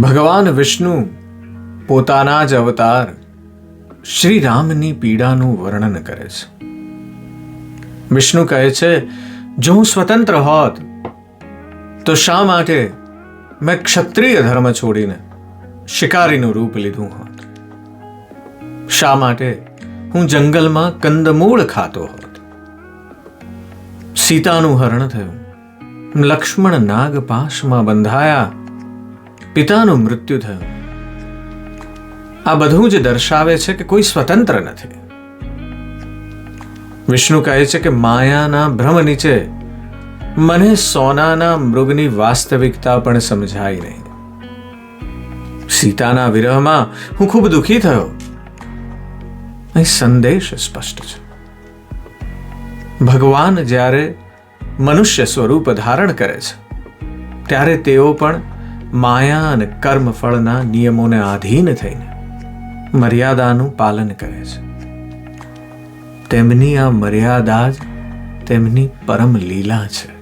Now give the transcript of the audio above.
ભગવાન વિષ્ણુ પોતાના જ અવતાર શ્રી રામની પીડાનું વર્ણન કરે છે. વિષ્ણુ કહે છે, જો હું સ્વતંત્ર હોત તો શા માટે મેં ક્ષત્રિય ધર્મ છોડીને શિકારીનું રૂપ લીધું હોત? શા માટે હું જંગલમાં કંદમૂળ ખાતો હોત? સીતાનું હરણ થયું, લક્ષ્મણ નાગપાશમાં બંધાયા, પિતાનું મૃત્યુ થયું. આ બધું જ દર્શાવે છે કે કોઈ સ્વતંત્ર નથી. વિષ્ણુ કહે છે કે માયાના ભ્રમ નીચે મને સોનાના મૃગની વાસ્તવિકતા પણ સમજાઈ નહીં. સીતાના વિરહમાં હું ખૂબ દુઃખી થયો. અહીં સંદેશ સ્પષ્ટ છે. ભગવાન જ્યારે મનુષ્ય સ્વરૂપ ધારણ કરે છે ત્યારે તેઓ પણ માયા અને કર્મફળના નિયમોને આધીન થઈને મર્યાદાનું પાલન કરે છે. તેમની આ મર્યાદા જ તેમની પરમ લીલા છે.